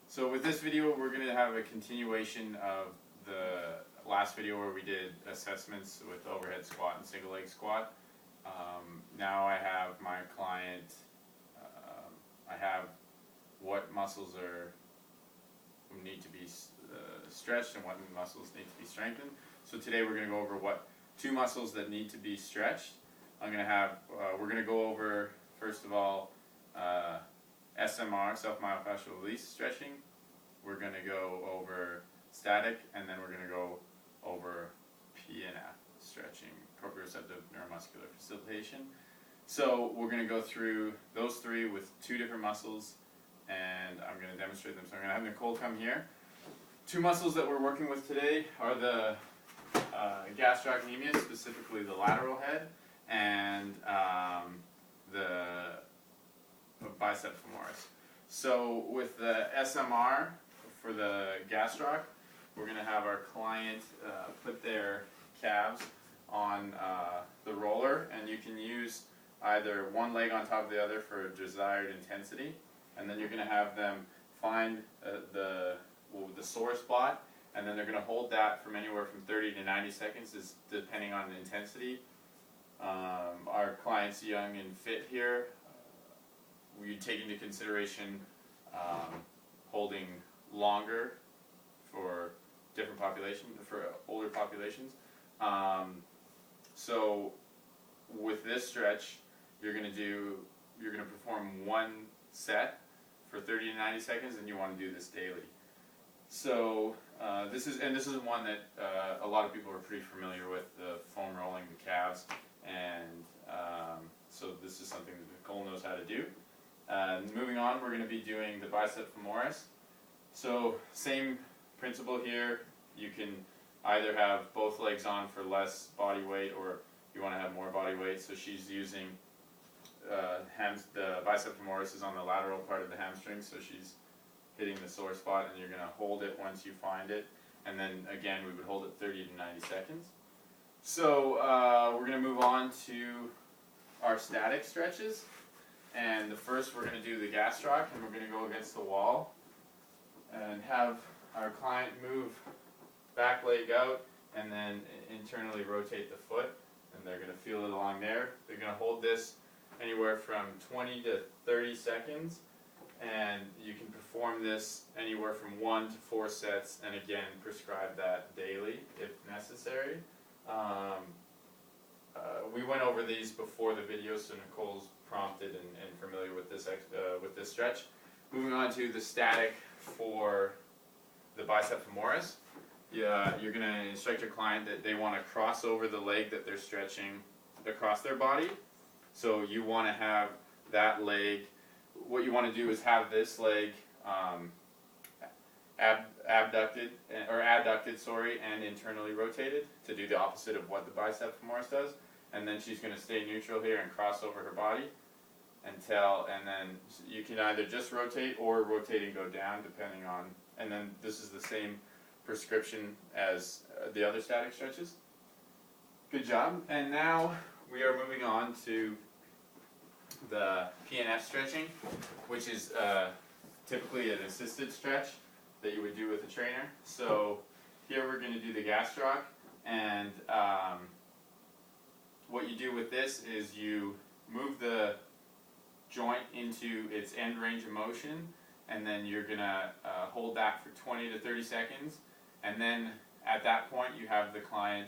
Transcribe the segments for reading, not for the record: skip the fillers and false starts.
So with this video, we're going to have a continuation of the last video where we did assessments with overhead squat and single leg squat. Now I have my client, I have what muscles need to be stretched and what muscles need to be strengthened. So today we're going to go over what two muscles that need to be stretched. We're going to go over, first of all, SMR, self-myofascial release stretching. We're going to go over static, and then we're going to go over PNF stretching, proprioceptive neuromuscular facilitation. So we're going to go through those three with two different muscles, and I'm going to demonstrate them. So I'm going to have Nicole come here. Two muscles that we're working with today are the gastrocnemius, specifically the lateral head, and the bicep femoris. So with the SMR for the gastroc, we're going to have our client put their calves on the roller, and you can use either one leg on top of the other for desired intensity, and then you're going to have them find the sore spot, and then they're going to hold that from anywhere from 30 to 90 seconds, depending on the intensity. Our client's young and fit here. We take into consideration holding longer for different populations, for older populations. So with this stretch, you're going to perform one set for 30 to 90 seconds, and you want to do this daily. So this is one that a lot of people are pretty familiar with, the foam rolling the calves, and so this is something that Nicole knows how to do. Moving on, we're going to be doing the bicep femoris. So same principle here. You can either have both legs on for less body weight, or you want to have more body weight. So she's using the bicep femoris is on the lateral part of the hamstring, so she's hitting the sore spot, and you're going to hold it once you find it, and then again we would hold it 30 to 90 seconds. So we're going to move on to our static stretches, and the first we're going to do the gastroc, and we're going to go against the wall and have our client move back leg out and then internally rotate the foot, and they're going to feel it along there. They're going to hold this anywhere from 20 to 30 seconds, and you can perform this anywhere from 1 to 4 sets, and again prescribe that daily if necessary. We went over these before the video, so Nicole's prompted and familiar with this stretch. Moving on to the static for the bicep femoris. You're going to instruct your client that they want to cross over the leg that they're stretching across their body. So you want to have that leg, what you want to do is have this leg adducted, and internally rotated to do the opposite of what the bicep femoris does. And then she's going to stay neutral here and cross over her body and then you can either just rotate or rotate and go down, depending on, and then this is the same prescription as the other static stretches. Good job. And now we are moving on to the PNF stretching, which is typically an assisted stretch that you would do with a trainer. So here we're going to do the gastroc, and what you do with this is you move the joint into its end range of motion, and then you're going to hold that for 20 to 30 seconds, and then at that point you have the client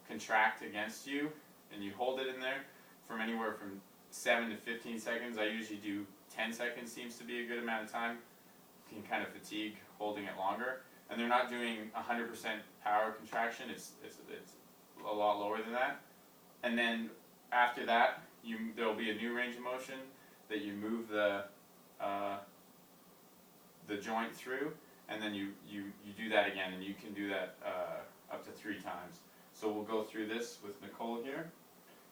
contract against you, and you hold it in there from anywhere from 7 to 15 seconds. I usually do 10 seconds, seems to be a good amount of time. You can kind of fatigue holding it longer, and they're not doing 100% power contraction, it's a lot lower than that. And then after that, there will be a new range of motion that you move the joint through, and then you do that again, and you can do that up to 3 times. So we'll go through this with Nicole here.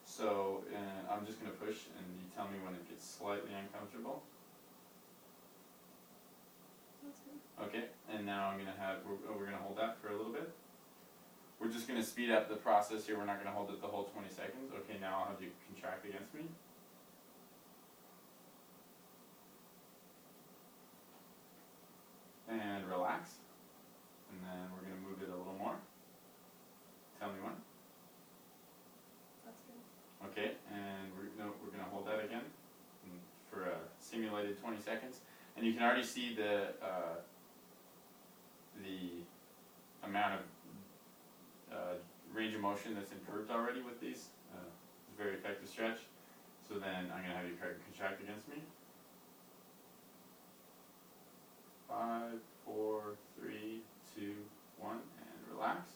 So I'm just going to push, and you tell me when it gets slightly uncomfortable. Okay, and now we're going to hold that for a little bit. We're just going to speed up the process here. We're not going to hold it the whole 20 seconds. Okay, now I'll have you contract against me. And seconds. And you can already see the amount of range of motion that's improved already with these. It's a very effective stretch. So then I'm going to have you contract against me. 5, 4, 3, 2, 1, and relax.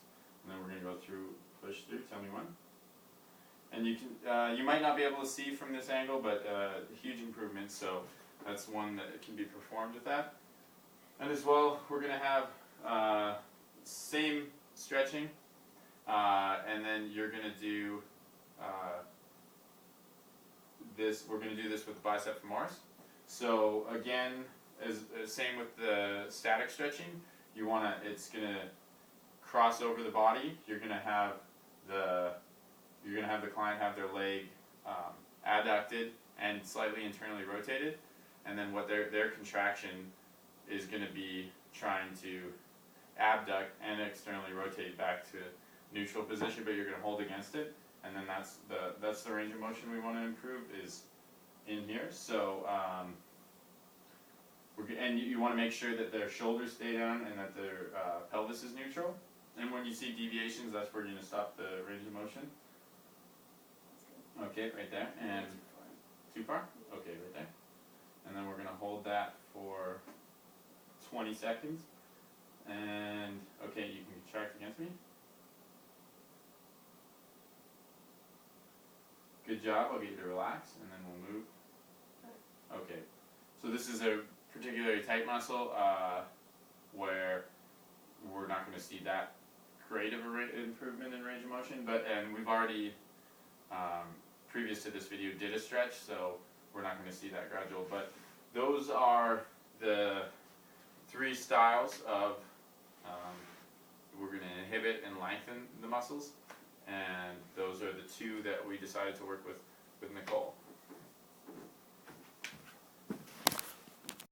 And then we're going to go through, push through, tell me when. And you can, you might not be able to see from this angle, but huge improvement, so that's one that can be performed with that. And as well, we're going to have same stretching, and then you're going to do this, we're going to do this with the bicep femoris. So again, as same with the static stretching, you want to, it's going to cross over the body. You're going to have the client have their leg adducted and slightly internally rotated, and then what their contraction is going to be trying to abduct and externally rotate back to neutral position, but you're going to hold against it, and then that's the range of motion we want to improve is in here. So and you want to make sure that their shoulders stay down and that their pelvis is neutral. And when you see deviations, that's where you're going to stop the range of motion. Okay, right there. And too far? Okay, right there. And then we're going to hold that for 20 seconds. And okay, you can contract against me. Good job. I'll get you to relax, and then we'll move. Okay. So this is a particularly tight muscle where we're not going to see that great of a improvement in range of motion, and we've already previous to this video did a stretch, so we're not going to see that gradual. But those are the 3 styles of we're going to inhibit and lengthen the muscles, and those are the 2 that we decided to work with Nicole.